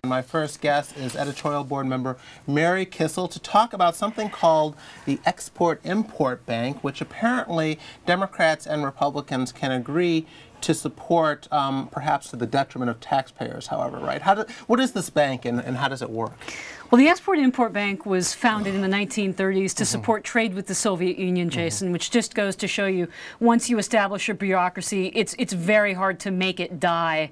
My first guest is Editorial Board member Mary Kissel to talk about something called the Export-Import Bank, which apparently Democrats and Republicans can agree to support, perhaps to the detriment of taxpayers, however, right? What is this bank and how does it work? Well, the Export-Import Bank was founded in the 1930s to support trade with the Soviet Union, Jason, which just goes to show you, once you establish a bureaucracy, it's very hard to make it die.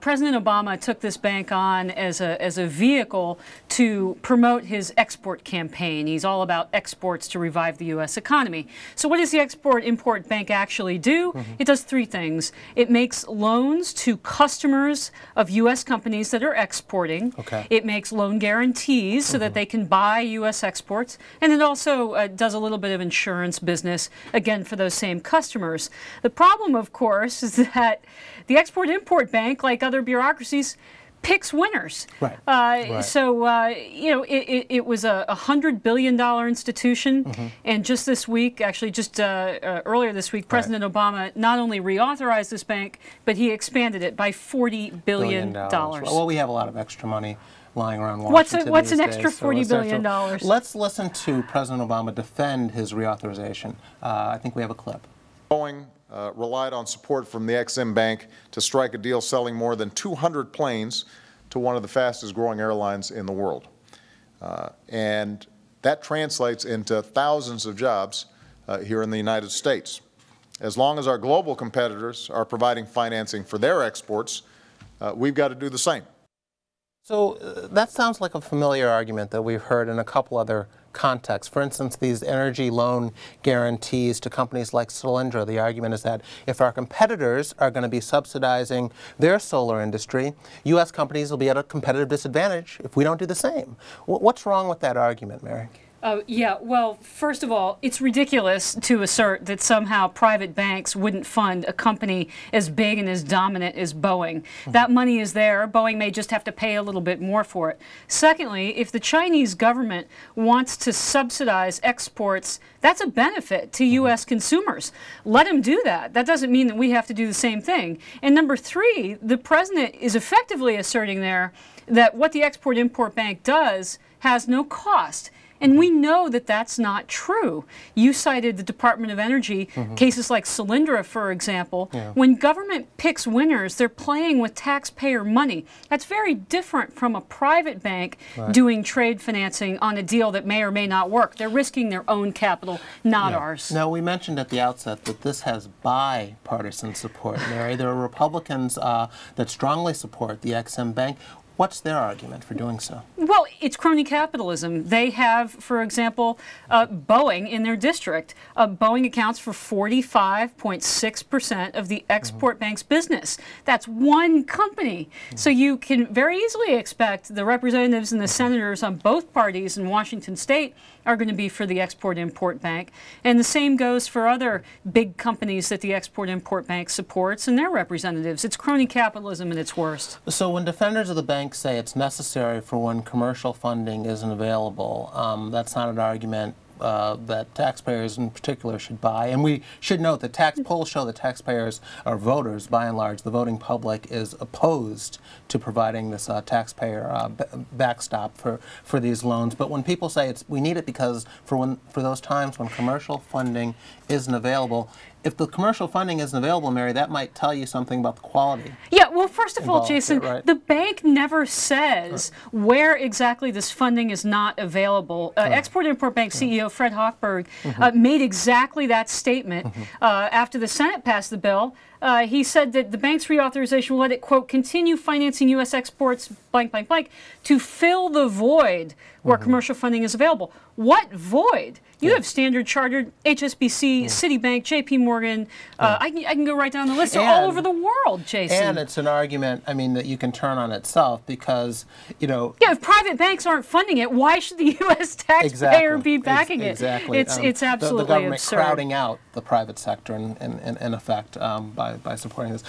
President Obama took this bank on as a vehicle to promote his export campaign. He's all about exports to revive the U.S. economy. So what does the Export-Import Bank actually do? It does three things. It makes loans to customers of U.S. companies that are exporting. It makes loan guarantees so that they can buy U.S. exports, and it also does a little bit of insurance business, again, for those same customers. The problem, of course, is that the Export-Import Bank, like other bureaucracies, picks winners. So, you know, it was a $100 billion institution, and just this week, actually just earlier this week, President Obama not only reauthorized this bank, but he expanded it by $40 billion. Well, we have a lot of extra money lying around Washington What's these an days, extra $40 billion? Let's listen to President Obama defend his reauthorization. I think we have a clip. Boeing relied on support from the Ex-Im Bank to strike a deal selling more than 200 planes to one of the fastest growing airlines in the world. And that translates into thousands of jobs here in the United States. As long as our global competitors are providing financing for their exports, we've got to do the same. So that sounds like a familiar argument that we've heard in a couple other contexts. For instance, these energy loan guarantees to companies like Solyndra. The argument is that if our competitors are going to be subsidizing their solar industry, U.S. companies will be at a competitive disadvantage if we don't do the same. What's wrong with that argument, Mary? Yeah, well, first of all, it's ridiculous to assert that somehow private banks wouldn't fund a company as big and as dominant as Boeing. That money is there. Boeing may just have to pay a little bit more for it. Secondly, if the Chinese government wants to subsidize exports, that's a benefit to U.S. consumers. Let them do that. That doesn't mean that we have to do the same thing. And number three, the president is effectively asserting there that what the Export-Import Bank does has no cost. And we know that that's not true. You cited the Department of Energy, cases like Solyndra, for example. When government picks winners, they're playing with taxpayer money. That's very different from a private bank doing trade financing on a deal that may or may not work. They're risking their own capital, not ours. Now, we mentioned at the outset that this has bipartisan support, Mary. There are Republicans that strongly support the Ex-Im Bank. What's their argument for doing so? Well, it's crony capitalism. They have, for example, Boeing in their district. Boeing accounts for 45.6% of the Export Bank's business. That's one company. So you can very easily expect the representatives and the senators on both parties in Washington state are going to be for the Export-Import Bank. And the same goes for other big companies that the Export-Import Bank supports and their representatives. It's crony capitalism at its worst. So when defenders of the bank say it's necessary for when commercial funding isn't available, that's not an argument that taxpayers in particular should buy. And we should note that polls show that taxpayers or voters, by and large, the voting public is opposed to providing this taxpayer backstop for these loans. But when people say we need it because for those times when commercial funding isn't available, if the commercial funding isn't available, Mary, that might tell you something about the quality. Yeah, well, first of all, Jason, the bank never says where exactly this funding is not available. Export-Import Bank CEO Fred Hochberg made exactly that statement after the Senate passed the bill. He said that the bank's reauthorization will let it, quote, continue financing U.S. exports, blank, blank, blank, to fill the void where commercial funding is available. What void? You have Standard Chartered, HSBC, Citibank, J.P. Morgan. I can go right down the list. They're all over the world, Jason. And it's an argument, I mean, that you can turn on itself because, you know... Yeah, if private banks aren't funding it, why should the U.S. taxpayer be backing it? Exactly. It's absolutely the government absurd. crowding out the private sector in effect by supporting this.